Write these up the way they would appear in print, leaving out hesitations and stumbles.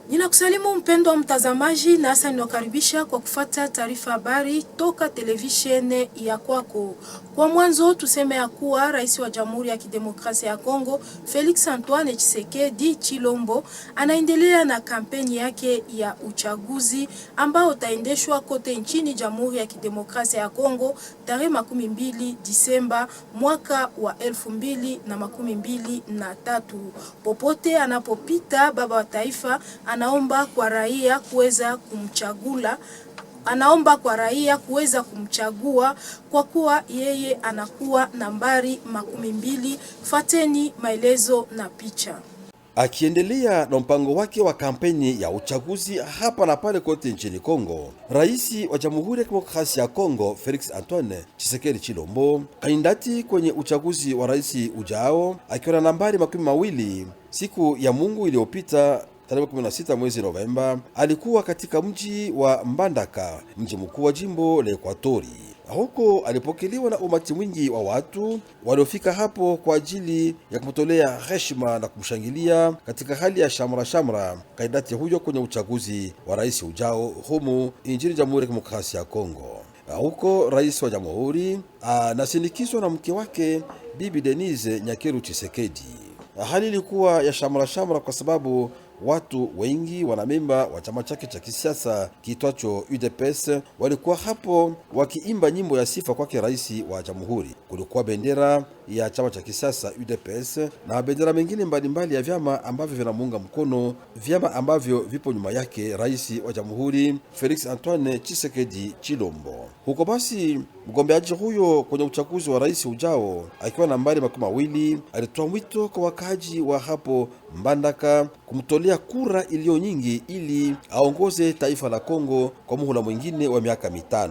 Ninakusalimu mpendwa mtazamaji na hasa ninakaribisha kwa kufuata taarifa habari toka televisheni ya kwako. Kwa mwanzo tuseme ya kuwa Rais wa Jamhuri ya Kidemokrasia ya Kongo Felix Antoine Tshisekedi Tshilombo anaendelea na kampeni yake ya uchaguzi ambao utaendeshwa kote nchini Jamhuri ya Kidemokrasia ya Kongo tarehe 12 Disemba mwaka wa 2023. Popote anapopita baba wa taifa anaomba kwa raia kuweza kumchagua kwa kuwa yeye anakuwa nambari 12. Fateni maelezo na picha. Akiendelea na mpango wake wa kampeni ya uchaguzi hapa na pale kote nchini Kongo, Rais wa Jamhuri ya Kidemokrasia ya Kongo Felix Antoine Tshisekedi Tshilombo, kandidati kwenye uchaguzi wa rais ujao, akiwa na nambari 20, siku ya Mungu iliyopita tarehe 16 mwezi Novemba, alikuwa katika mji wa Mbandaka, mji mkuu wa jimbo la Ekwatori. Huko alipokelewa na umati mwingi wa watu waliofika hapo kwa ajili ya kumtolea heshima na kumshangilia katika hali ya shamra kandidati huyo kwenye uchaguzi wa rais ujao humu nchini Jamhuri ya Kidemokrasia ya Kongo. Huko rais wa jamhuri anasindikizwa na mke wake Bibi Denise Nyakeru Tshisekedi. Hali ilikuwa ya shamra kwa sababu watu wengi wanamemba wa chama chake cha kisiasa kiitwacho UDPS walikuwa hapo wakiimba nyimbo ya sifa kwake rais wa jamhuri. Kulikuwa bendera ya chama cha kisiasa UDPS na bendera mengine mbalimbali ya vyama ambavyo vinamuunga mkono, vyama ambavyo vipo nyuma yake rais wa jamhuri Felix Antoine Tshisekedi Tshilombo. Huko basi mgombeaji huyo kwenye uchaguzi wa rais ujao akiwa nambari 20 alitoa mwito kwa wakaji wa hapo Mbandaka kumtolea kura iliyo nyingi ili aongoze taifa la Kongo kwa muhula mwingine wa miaka 5.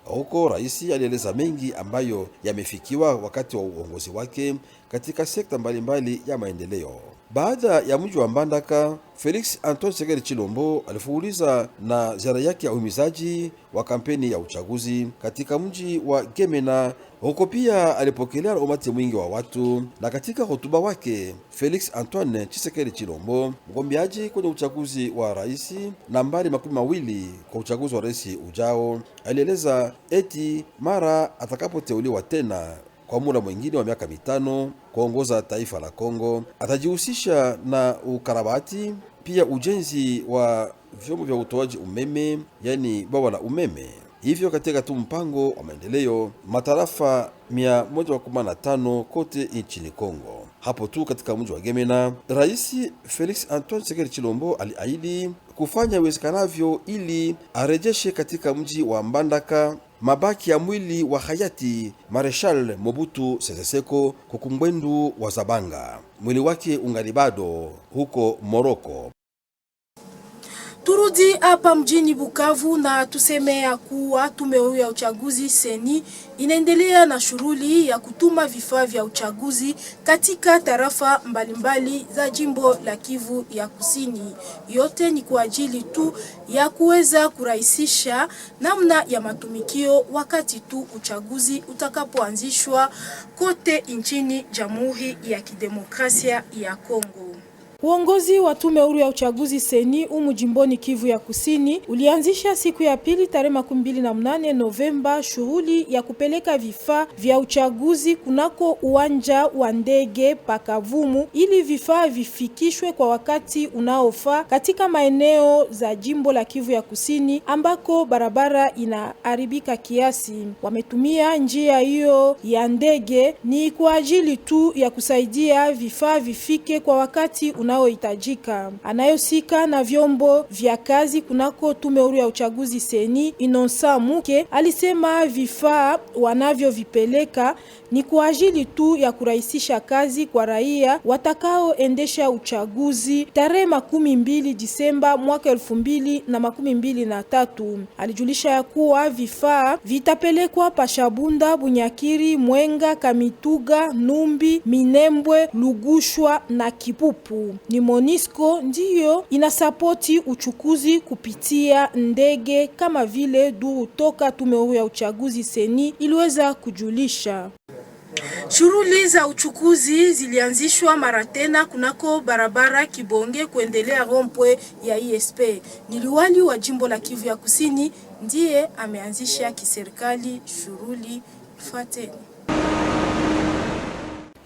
Huko rais alieleza mengi ambayo yamefikiwa wakati wa uongozi wake katika sekta mbalimbali ya maendeleo. Baada ya mji wa Mbandaka, Felix Antoine Tshisekedi Tshilombo alifuuliza na ziara yake ya uhimizaji wa kampeni ya uchaguzi katika mji wa Gemena. Huko pia alipokelea na umati mwingi wa watu, na katika hotuba wake Felix Antoine Tshisekedi Tshilombo, mgombeaji kwenye uchaguzi wa rais nambari 20 kwa uchaguzi wa rais ujao, alieleza eti mara atakapoteuliwa tena kwa muda mwingine wa miaka 5 kuongoza taifa la Kongo, atajihusisha na ukarabati pia ujenzi wa vyombo vya utoaji umeme, yani bwawa la umeme. Hivyo katika tu mpango wa maendeleo matarafa 115 kote nchini Kongo. Hapo tu katika mji wa Gemena, Rais Felix Antoine Tshisekedi Tshilombo aliahidi kufanya iwezekanavyo ili arejeshe katika mji wa Mbandaka mabaki ya mwili wa hayati Marshal Mobutu Sese Seko Kukumbwendu wa Zabanga. Mwili wake ungali bado huko Moroko. Turudi hapa mjini Bukavu na tuseme ya kuwa tume huru ya uchaguzi seni inaendelea na shughuli ya kutuma vifaa vya uchaguzi katika tarafa mbalimbali za jimbo la Kivu ya Kusini. Yote ni kwa ajili tu ya kuweza kurahisisha namna ya matumikio wakati tu uchaguzi utakapoanzishwa kote nchini Jamhuri ya Kidemokrasia ya Kongo. Uongozi wa tume huru ya uchaguzi seni jimboni Kivu ya Kusini ulianzisha siku ya pili tarehe 28 Novemba shughuli ya kupeleka vifaa vya uchaguzi kunako uwanja wa ndege Pakavumu ili vifaa vifikishwe kwa wakati unaofaa katika maeneo za jimbo la Kivu ya Kusini ambako barabara inaharibika kiasi. Wametumia njia hiyo ya ndege ni kwa ajili tu ya kusaidia vifaa vifike kwa wakati unaohitajika. Anayosika na vyombo vya kazi kunako tume huru ya uchaguzi seni Inonsa Muke alisema vifaa wanavyovipeleka ni kwa ajili tu ya kurahisisha kazi kwa raia watakaoendesha uchaguzi tarehe 12 Disemba mwaka 2023. Alijulisha ya kuwa vifaa vitapelekwa Pashabunda, Bunyakiri, Mwenga, Kamituga, Numbi, Minembwe, Lugushwa na Kipupu. Ni Monisco ndiyo inasapoti uchukuzi kupitia ndege kama vile duru toka tume huru ya uchaguzi seni iliweza kujulisha. Shughuli za uchukuzi zilianzishwa mara tena kunako barabara Kibonge kuendelea rompwe ya ISP. Ni liwali wa jimbo la Kivu ya Kusini ndiye ameanzisha kiserikali shughuli. Fuateni.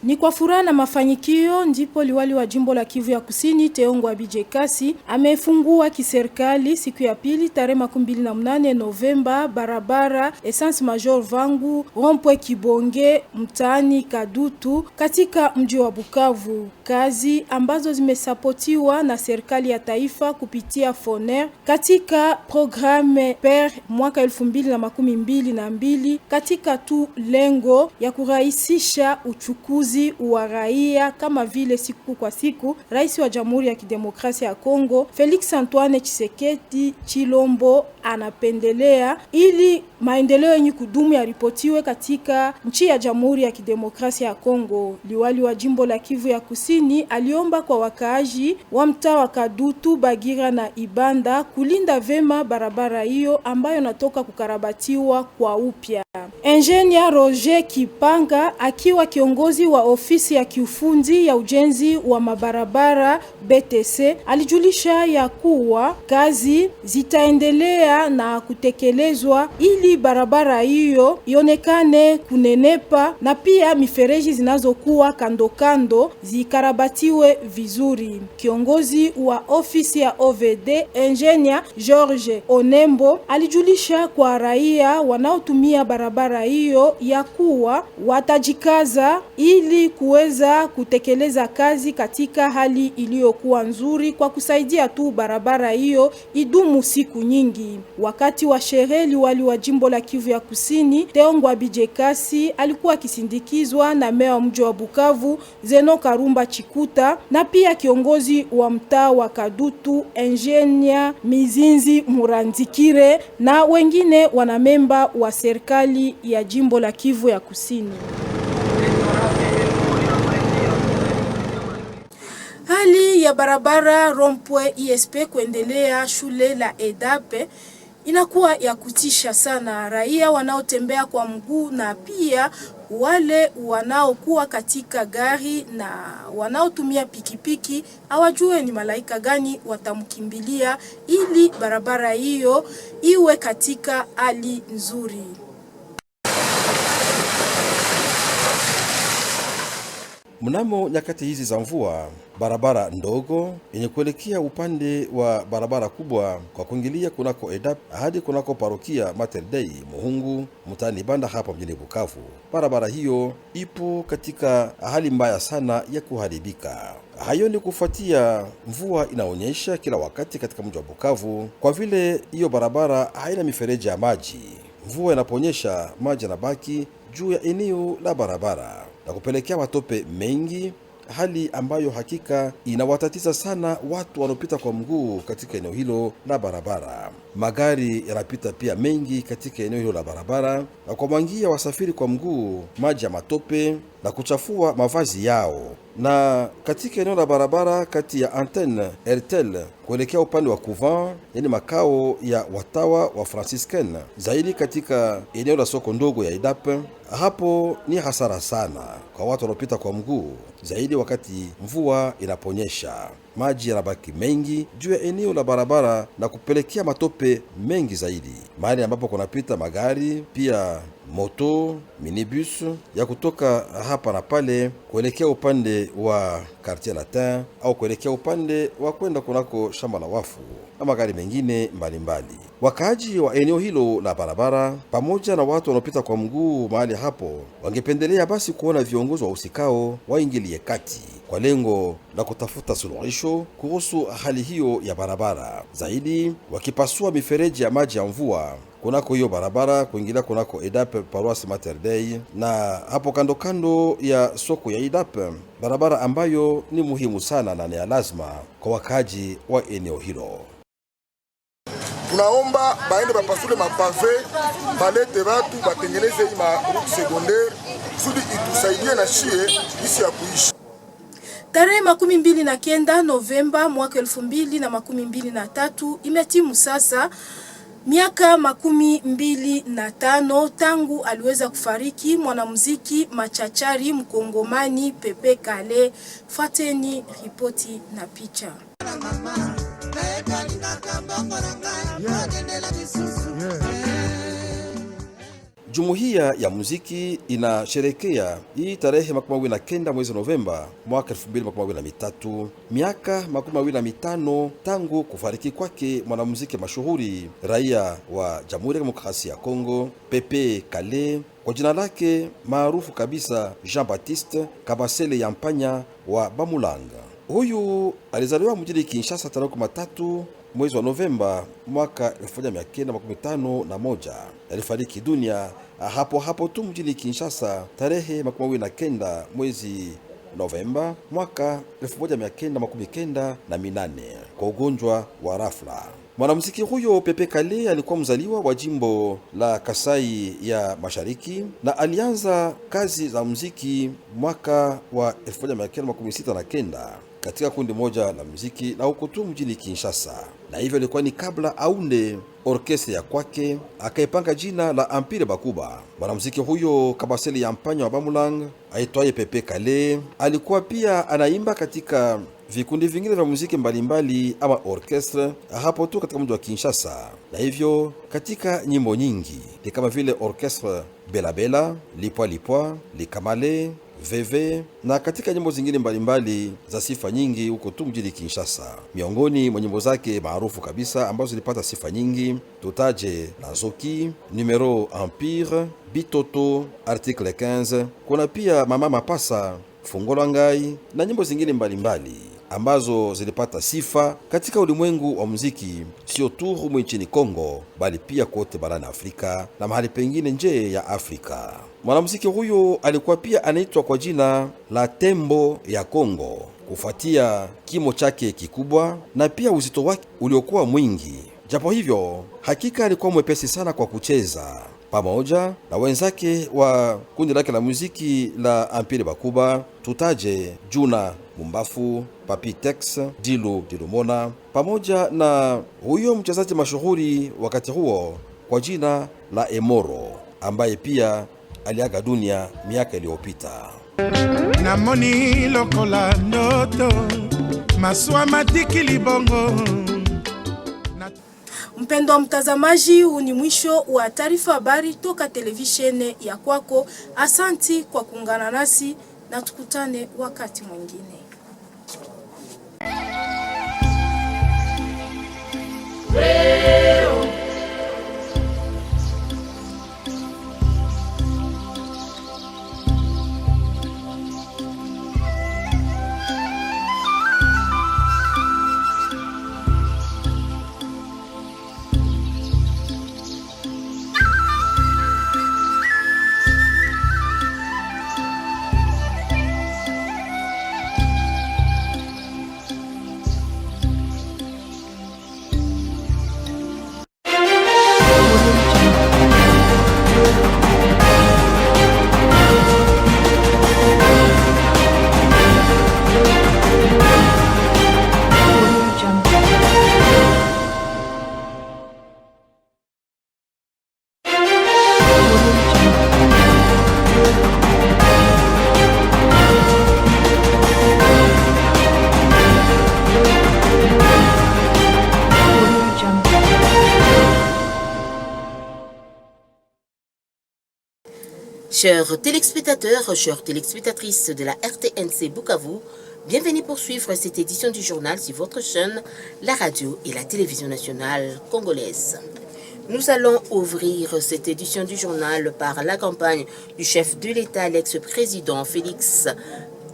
Ni kwa furaha na mafanikio ndipo liwali wa jimbo la Kivu ya Kusini Teongo Abije Kasi amefungua kiserikali siku ya pili tarehe 28 Novemba barabara Essence Major Vangu rompwe Kibonge mtaani Kadutu katika mji wa Bukavu. Kazi ambazo zimesapotiwa na serikali ya taifa kupitia FONER katika programme PER mwaka 2022 katika tu lengo ya kurahisisha uchukuzi wa raia kama vile siku kwa siku. Rais wa Jamhuri ya Kidemokrasia ya Kongo Felix Antoine Tshisekedi Chilombo anapendelea ili maendeleo yenye kudumu yaripotiwe katika nchi ya Jamhuri ya Kidemokrasia ya Kongo. Liwali wa jimbo la Kivu ya Kusini aliomba kwa wakaaji wa mtaa wa Kadutu, Bagira na Ibanda kulinda vema barabara hiyo ambayo natoka kukarabatiwa kwa upya. Engineer Roger Kipanga akiwa kiongozi wa ofisi ya kiufundi ya ujenzi wa mabarabara BTC alijulisha ya kuwa kazi zitaendelea na kutekelezwa ili barabara hiyo ionekane kunenepa na pia mifereji zinazokuwa kando kando zikarabatiwe vizuri. Kiongozi wa ofisi ya OVD Engineer George Onembo alijulisha kwa raia wanaotumia barabara hiyo ya kuwa watajikaza ili kuweza kutekeleza kazi katika hali iliyokuwa nzuri kwa kusaidia tu barabara hiyo idumu siku nyingi. Wakati wa sherehe liwali wa jimbo la Kivu ya Kusini Teongo Abije Kasi alikuwa akisindikizwa na meya wa mji wa Bukavu Zeno Karumba Chikuta na pia kiongozi wa mtaa wa Kadutu Engineer Mizinzi Murandikire na wengine wanamemba wa serikali ya jimbo la Kivu ya Kusini. Hali ya barabara rompwe ISP kuendelea shule la EDAPE inakuwa ya kutisha sana. Raia wanaotembea kwa mguu na pia wale wanaokuwa katika gari na wanaotumia pikipiki hawajue ni malaika gani watamkimbilia ili barabara hiyo iwe katika hali nzuri. Mnamo nyakati hizi za mvua, barabara ndogo yenye kuelekea upande wa barabara kubwa kwa kuingilia kunako EDAP hadi kunako parokia Mater Dei Muhungu mtaani Banda hapa mjini Bukavu, barabara hiyo ipo katika hali mbaya sana ya kuharibika. Hayo ni kufuatia mvua inaonyesha kila wakati katika mji wa Bukavu, kwa vile hiyo barabara haina mifereji ya maji. Mvua inaponyesha, maji yanabaki juu ya eneo la barabara na kupelekea matope mengi, hali ambayo hakika inawatatiza sana watu wanaopita kwa mguu katika eneo hilo la barabara. Magari yanapita pia mengi katika eneo hilo la barabara na kumwangia wasafiri kwa mguu maji ya matope na kuchafua mavazi yao. Na katika eneo la barabara kati ya Antenne Ertel kuelekea upande wa Couvent, yani makao ya watawa wa Franciscan, zaidi katika eneo la soko ndogo ya EDAP, hapo ni hasara sana kwa watu wanaopita kwa mguu, zaidi wakati mvua inaponyesha. Maji yanabaki mengi juu ya eneo la barabara na kupelekea matope mengi zaidi, mahali ambapo kunapita magari pia moto, minibus ya kutoka hapa na pale kuelekea upande wa Quartier Latin au kuelekea upande wa kwenda kunako shamba la wafu na magari mengine mbalimbali. Wakaaji wa eneo hilo la barabara pamoja na watu wanaopita kwa mguu mahali hapo wangependelea basi kuona viongozi wa usikao waingilie kati kwa lengo la kutafuta suluhisho kuhusu hali hiyo ya barabara, zaidi wakipasua mifereji ya maji ya mvua kunako hiyo barabara kuingilia kunako EDAP Paroisse Mater Dei na hapo kando kando ya soko ya EDAP, barabara ambayo ni muhimu sana na ni lazima kwa wakaji wa eneo hilo. Tunaomba baende bapasule mapave, balete batu batengeneze hii route secondaire kusudi itusaidie na shie isi ya kuishi. Tarehe 29 Novemba mwaka 2023 imetimu sasa. Miaka 25 tangu aliweza kufariki mwanamuziki machachari mkongomani Pepe Kale. Fateni ripoti na picha. Jumuiya ya muziki inasherekea hii tarehe 29 mwezi Novemba mwaka 2023 miaka 25 tangu kufariki kwake mwanamuziki mashuhuri raia wa Jamhuri ya Demokrasia ya Kongo Pepe Kale, kwa jina lake maarufu kabisa Jean-Baptiste Kabasele Yampanya wa Bamulanga. Huyu alizaliwa mjini Kinshasa tarehe 13 mwezi wa Novemba mwaka 1951. Alifariki dunia hapo tu mjini Kinshasa tarehe 29 mwezi Novemba mwaka 1998 kwa ugonjwa wa rafla. Mwanamuziki huyo Pepe Kale alikuwa mzaliwa wa jimbo la Kasai ya Mashariki na alianza kazi za muziki mwaka wa 1969 katika kundi moja la muziki na huko tu mjini Kinshasa, na hivyo ilikuwa ni kabla aunde orkestra ya kwake akaipanga jina la Empire Bakuba. Mwanamuziki huyo Kabasele Yampanya wa Bamulang aitwaye Pepe Kale alikuwa pia anaimba katika vikundi vingine vya muziki mbalimbali ama orkestra hapo tu katika mji wa Kinshasa, na hivyo katika nyimbo nyingi ni kama vile orkestra Bela Bela, Lipwa Lipwa, Likamale, Veve na katika nyimbo zingine mbalimbali za sifa nyingi huko tu mjini Kinshasa. Miongoni mwa nyimbo zake maarufu kabisa ambazo zilipata sifa nyingi tutaje Nazoki, Numero Empire, Bitoto, Article 15, kuna pia Mama Mapasa, Fungola Ngai na nyimbo zingine mbalimbali ambazo zilipata sifa katika ulimwengu wa muziki, sio tu humu nchini Kongo bali pia kote barani Afrika na mahali pengine nje ya Afrika. Mwanamuziki huyo alikuwa pia anaitwa kwa jina la Tembo ya Kongo kufuatia kimo chake kikubwa na pia uzito wake uliokuwa mwingi. Japo hivyo, hakika alikuwa mwepesi sana kwa kucheza. Pamoja na wenzake wa kundi lake la muziki la Empire Bakuba, tutaje Juna Mumbafu, Papi Tex, Dilu Dilumona, pamoja na huyo mchezaji mashuhuri wakati huo kwa jina la Emoro, ambaye pia aliaga dunia miaka iliyopita. Namoni lokola noto maswa matiki libongo. Mpendo wa mtazamaji, huu ni mwisho wa taarifa habari toka televisheni ya kwako. Asanti kwa kuungana nasi na tukutane wakati mwingine. Chers téléspectateurs, chères téléspectatrices de la RTNC Bukavu, bienvenue pour suivre cette édition du journal sur votre chaîne, la radio et la télévision nationale congolaise. Nous allons ouvrir cette édition du journal par la campagne du chef de l'État, l'ex-président Félix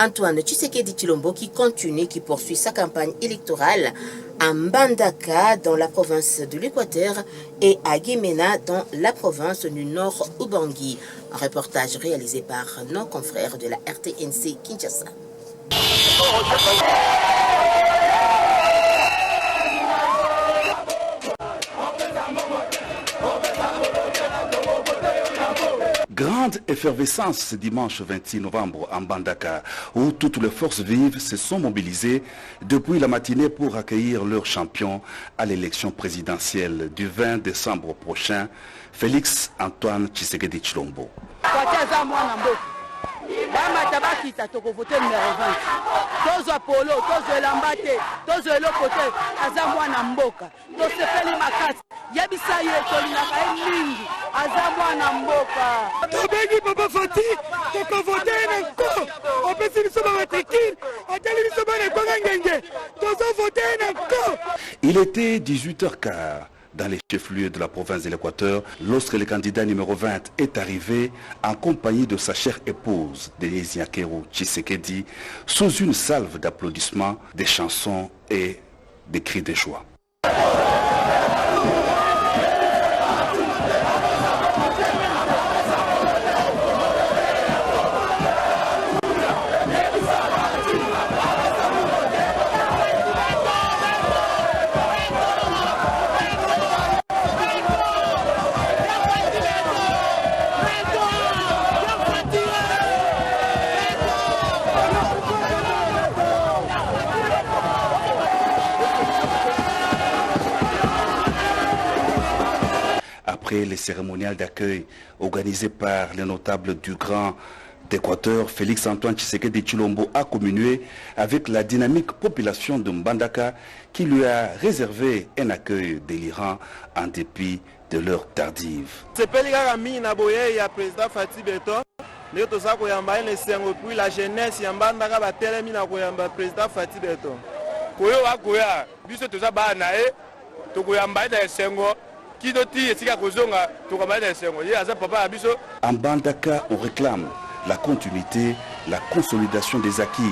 Antoine Tshisekedi Tshilombo, qui continue, qui poursuit sa campagne électorale à Mbandaka dans la province de l'Équateur et à Guémena dans la province du Nord Ubangi. Un reportage réalisé par nos confrères de la RTNC Kinshasa. Grand grande effervescence ce dimanche 26 novembre en Mbandaka, où toutes les forces vives se sont mobilisées depuis la matinée pour accueillir leur champion à l'élection présidentielle du 20 décembre prochain, Félix Antoine Tshisekedi Tshilombo. Il était 18h15 dans les chefs-lieux de la province de l'Équateur lorsque le candidat numéro 20 est arrivé en compagnie de sa chère épouse, Denise Nyakeru Tshisekedi, sous une salve d'applaudissements, des chansons et des cris de joie. Après les cérémoniales d'accueil organisées par les notables du Grand d'Équateur, Félix Antoine Tshisekedi Tshilombo a communié avec la dynamique population de Mbandaka qui lui a réservé un accueil délirant en dépit de l'heure tardive. La jeunesse Mbandaka batelemi na koyamba président Fati Beton. En Mbandaka, on réclame la continuité, la consolidation des acquis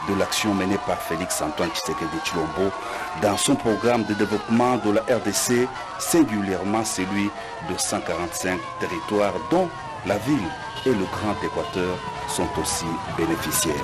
de l'action menée par Félix Antoine Tshisekedi Tshilombo dans son programme de développement de la RDC, singulièrement celui de 145 territoires dont la ville et le Grand Équateur sont aussi bénéficiaires.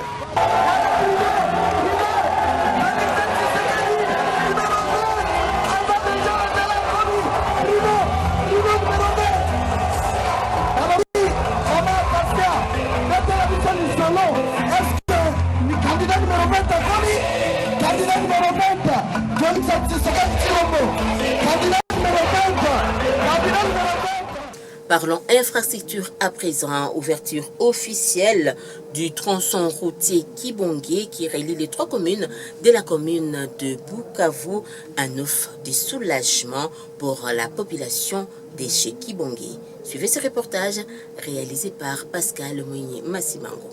Parlons infrastructure à présent. Ouverture officielle du tronçon routier Kibongé qui relie les 3 communes de la commune de Bukavu. Un offre de soulagement pour la population de chez Kibongé. Suivez ce reportage réalisé par Pascal Mounier Massimango.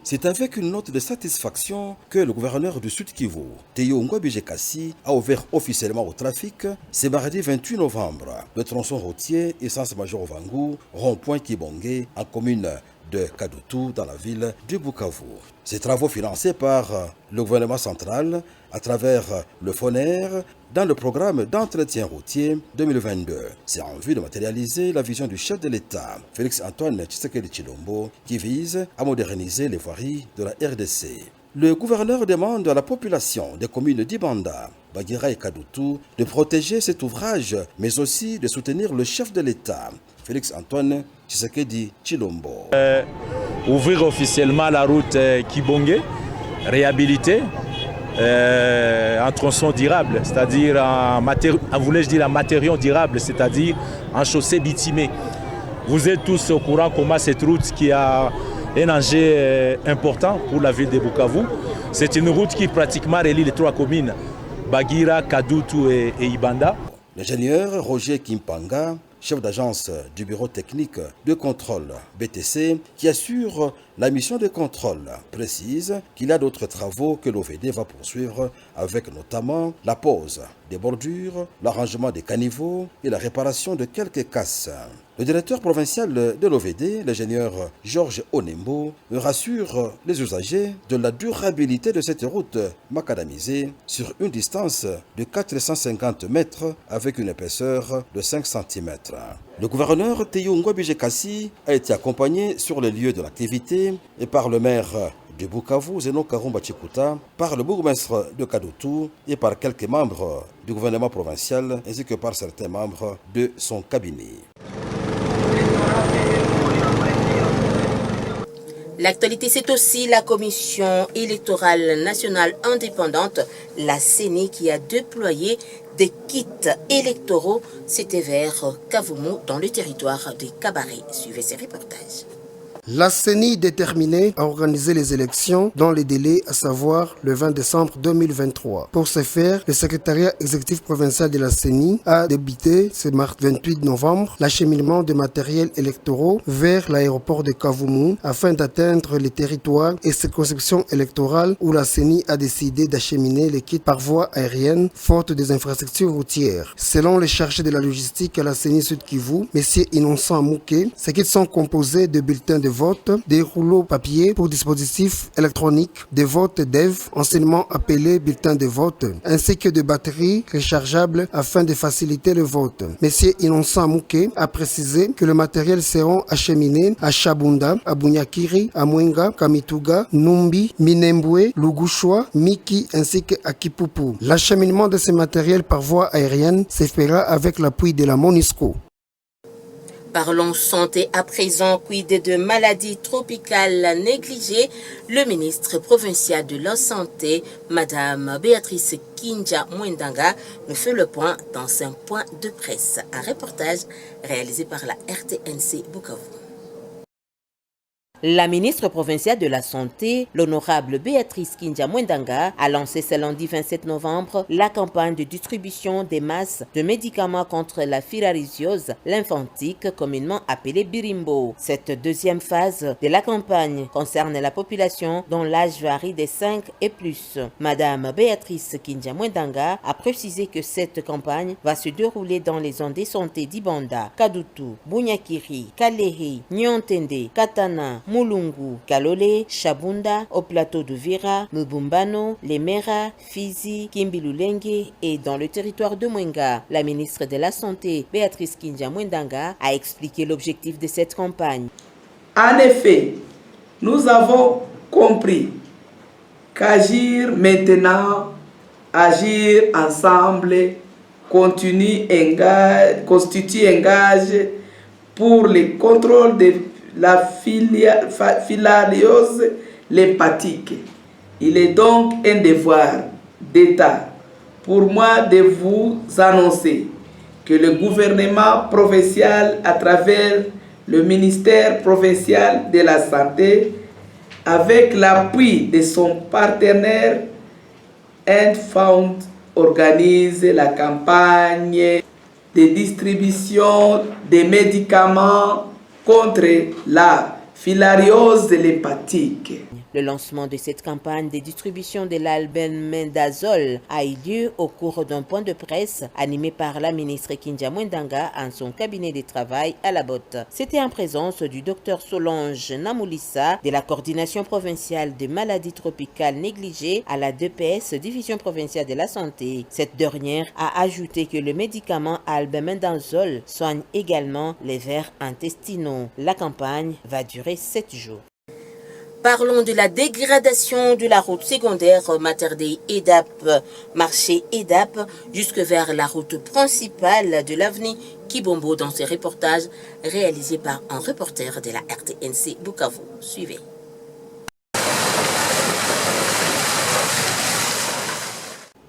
C'est avec une note de satisfaction que le gouverneur du Sud Kivu, Teyo Ngwabije Kassi, a ouvert officiellement au trafic ce mardi 28 novembre le tronçon routier Essence-Major Vangu, rond-point Kibongé, en commune de Kadutu, dans la ville de Bukavu. Ces travaux financés par le gouvernement central à travers le FONER dans le programme d'entretien routier 2022. C'est en vue de matérialiser la vision du chef de l'État, Félix Antoine Tshisekedi Tshilombo, qui vise à moderniser les voiries de la RDC. Le gouverneur demande à la population des communes d'Ibanda, Bagira et Kadutu de protéger cet ouvrage, mais aussi de soutenir le chef de l'État, Félix Antoine Tshisekedi Tshilombo. Ouvrir officiellement la route Kibongé, réhabiliter un tronçon durable, c'est-à-dire un matériau durable, c'est-à-dire un chaussée bitumée. Vous êtes tous au courant comment cette route qui a un enjeu important pour la ville de Bukavu. C'est une route qui pratiquement relie les 3 communes, Bagira, Kadutu et Ibanda. L'ingénieur Roger Kimpanga, chef d'agence du bureau technique de contrôle BTC, qui assure la mission de contrôle, précise qu'il y a d'autres travaux que l'OVD va poursuivre avec notamment la pose des bordures, l'arrangement des caniveaux et la réparation de quelques casses. Le directeur provincial de l'OVD, l'ingénieur Georges Onembo, rassure les usagers de la durabilité de cette route macadamisée sur une distance de 450 mètres avec une épaisseur de 5 cm. Le gouverneur Teyo Ngwabije Kassi a été accompagné sur les lieux de l'activité et par le maire de Bukavu, Zeno Karumba Chikuta, par le bourgmestre de Kadutu et par quelques membres du gouvernement provincial ainsi que par certains membres de son cabinet. L'actualité, c'est aussi la Commission électorale nationale indépendante, la CENI, qui a déployé des kits électoraux. C'était vers Kavumu, dans le territoire des Cabarets. Suivez ces reportages. La CENI déterminée à organiser les élections dans les délais, à savoir le 20 décembre 2023. Pour ce faire, le secrétariat exécutif provincial de la CENI a débuté ce mardi 28 novembre l'acheminement de matériel électoraux vers l'aéroport de Kavumu afin d'atteindre les territoires et circonscriptions électorales où la CENI a décidé d'acheminer les kits par voie aérienne faute des infrastructures routières. Selon les chargés de la logistique à la CENI Sud Kivu, M. Innocent Mouké, ces kits sont composés de bulletins de vote, des rouleaux papier pour dispositifs électroniques, des votes DEV, anciennement appelés bulletins de vote, ainsi que de batteries rechargeables afin de faciliter le vote. Monsieur Innocent Mouké a précisé que le matériel sera acheminé à Shabunda, à Bunyakiri, à Mwenga, Kamituga, Numbi, Minembwe, Lugushwa, Miki ainsi qu'à Kipupu. L'acheminement de ces matériels par voie aérienne se fera avec l'appui de la MONUSCO. Parlons santé à présent, quid de maladies tropicales négligées. Le ministre provincial de la Santé, Madame Béatrice Kindia Mwendanga, nous fait le point dans un point de presse. Un reportage réalisé par la RTNC Bukavu. La ministre provinciale de la Santé, l'honorable Béatrice Kindia Mwendanga, a lancé ce lundi 27 novembre la campagne de distribution des masses de médicaments contre la filariose lymphatique, communément appelée Birimbo. Cette deuxième phase de la campagne concerne la population dont l'âge varie des 5 et plus. Madame Béatrice Kindia Mwendanga a précisé que cette campagne va se dérouler dans les zones de santé d'Ibanda, Kadutu, Bunyakiri, Kalehi, Nyontende, Katana, Mulungu, Kalole, Shabunda, au plateau de Vira, Mubumbano, Lemera, Fizi, Kimbilulenge et dans le territoire de Mwenga. La ministre de la Santé, Béatrice Kindia Mwendanga, a expliqué l'objectif de cette campagne. En effet, nous avons compris qu'agir maintenant, agir ensemble, constitue un gage pour le contrôle de la filariose lymphatique. Il est donc un devoir d'État pour moi de vous annoncer que le gouvernement provincial, à travers le ministère provincial de la Santé, avec l'appui de son partenaire EndFound, organise la campagne de distribution des médicaments contre la filariose lymphatique. Le lancement de cette campagne de distribution de l'albendazole a eu lieu au cours d'un point de presse animé par la ministre Kindia Mwendanga en son cabinet de travail à la Botte. C'était en présence du docteur Solange Namoulissa de la coordination provinciale des maladies tropicales négligées à la DPS, division provinciale de la santé. Cette dernière a ajouté que le médicament albendazole soigne également les vers intestinaux. La campagne va durer 7 jours. Parlons de la dégradation de la route secondaire Materdei-Edap, marché Edap, jusque vers la route principale de l'avenue Kibombo dans ce reportage réalisé par un reporter de la RTNC Bukavu. Suivez.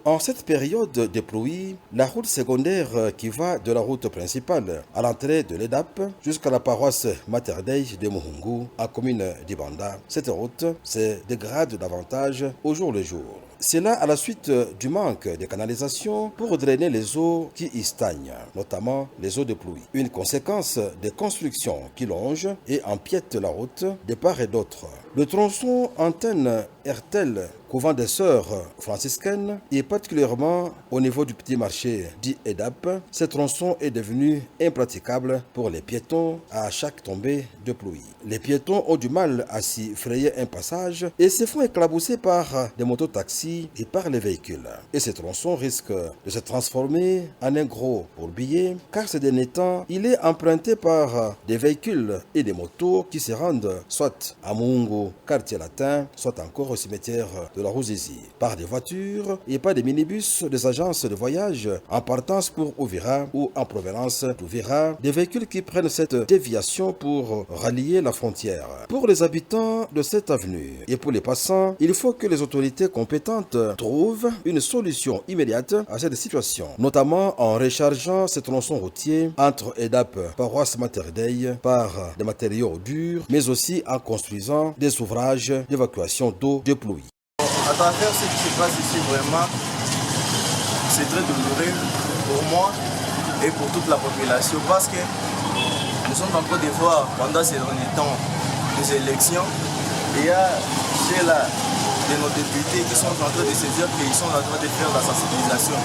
En cette période de pluie, la route secondaire qui va de la route principale à l'entrée de l'EDAP jusqu'à la paroisse Materdei de Muhungu, en commune d'Ibanda, cette route se dégrade davantage au jour le jour. C'est là à la suite du manque de canalisation pour drainer les eaux qui y stagnent, notamment les eaux de pluie. Une conséquence des constructions qui longent et empiètent la route de part et d'autre. Le tronçon antenne-Hertel, couvent des sœurs franciscaines, et particulièrement au niveau du petit marché dit EDAP, ce tronçon est devenu impraticable pour les piétons à chaque tombée de pluie. Les piétons ont du mal à s'y frayer un passage et se font éclabousser par des mototaxis aussi et par les véhicules. Et ces tronçons risquent de se transformer en un gros bourbier, car ces derniers temps, il est emprunté par des véhicules et des motos qui se rendent soit à Mungu, quartier latin, soit encore au cimetière de la Ruzizi, par des voitures et par des minibus des agences de voyage en partance pour Uvira ou en provenance d'Uvira, des véhicules qui prennent cette déviation pour rallier la frontière. Pour les habitants de cette avenue et pour les passants, il faut que les autorités compétentes trouvent une solution immédiate à cette situation, notamment en rechargeant ces tronçons routiers entre EDAP, paroisse Mater Dei, par des matériaux durs, mais aussi en construisant des ouvrages d'évacuation d'eau de pluie. À travers ce qui se passe ici, vraiment, c'est très douloureux pour moi et pour toute la population parce que nous sommes en train de voir pendant ces derniers temps des élections. Il y a chez là de nos députés qui sont en train de se dire qu'ils sont en train de faire la sensibilisation.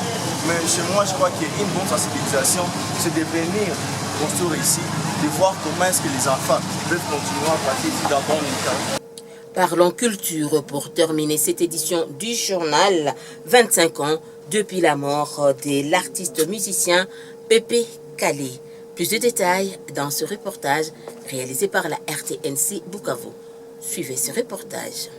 Mais chez moi, je crois qu'une bonne sensibilisation, c'est de venir construire ici, de voir comment est-ce que les enfants peuvent continuer à passer ici dans bon état. Parlons culture pour terminer cette édition du journal 25 ans depuis la mort de l'artiste musicien Pépé Kalé. Plus de détails dans ce reportage réalisé par la RTNC Bukavu. Suivez ce reportage.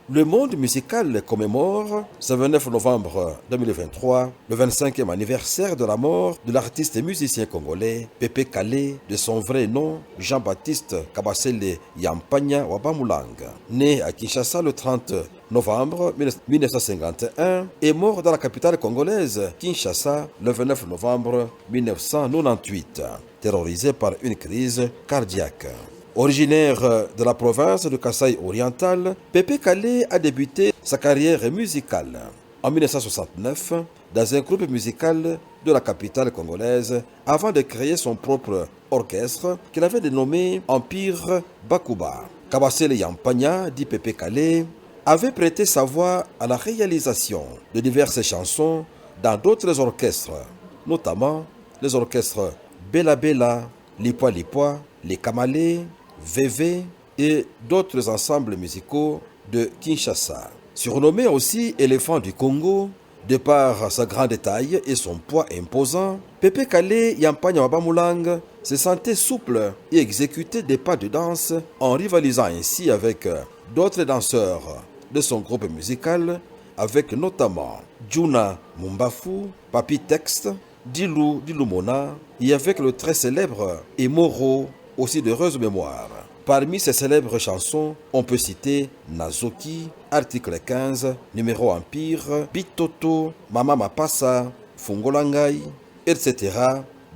Le monde musical commémore ce 29 novembre 2023 le 25e anniversaire de la mort de l'artiste et musicien congolais Pépé Kalé, de son vrai nom Jean-Baptiste Kabasele Yampanya Wabamulang. Né à Kinshasa le 30 novembre 1951 et mort dans la capitale congolaise Kinshasa le 29 novembre 1998, terrorisé par une crise cardiaque. Originaire de la province de Kasaï oriental, Pépé Kalé a débuté sa carrière musicale en 1969 dans un groupe musical de la capitale congolaise avant de créer son propre orchestre qu'il avait dénommé Empire Bakuba. Kabasele Yampanya, dit Pépé Kalé, avait prêté sa voix à la réalisation de diverses chansons dans d'autres orchestres, notamment les orchestres Bela Bela, Lipwa Lipwa, Les Kamalé, VV et d'autres ensembles musicaux de Kinshasa. Surnommé aussi éléphant du Congo, de par sa grande taille et son poids imposant, Pépé Kalé Yampanya Wabamulang se sentait souple et exécutait des pas de danse en rivalisant ainsi avec d'autres danseurs de son groupe musical, avec notamment Juna Mumbafu, Papi Texte, Dilou Dilumona et avec le très célèbre Emoro, aussi d'heureuse mémoire. Parmi ces célèbres chansons, on peut citer Nazoki, Article 15, Numéro Empire, Bitoto, Mama Mapasa, Fungolangai, etc.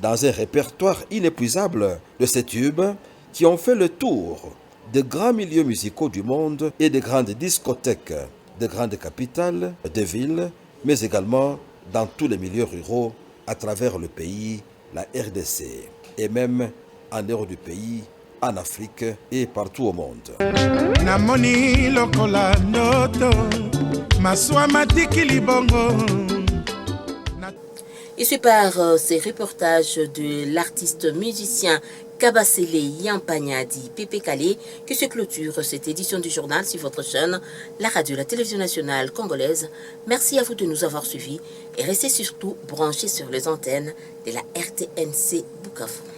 dans un répertoire inépuisable de ces tubes qui ont fait le tour des grands milieux musicaux du monde et des grandes discothèques, des grandes capitales, des villes, mais également dans tous les milieux ruraux à travers le pays, la RDC, et même en dehors du pays, en Afrique et partout au monde. Namoni lokola ndoto maswa matiki libongo. Et c'est par ces reportages de l'artiste musicien Kabasele Yampanya dit Pépé Kalé que se clôture cette édition du journal sur votre chaîne, la radio, la télévision nationale congolaise. Merci à vous de nous avoir suivis et restez surtout branchés sur les antennes de la RTNC Bukavu.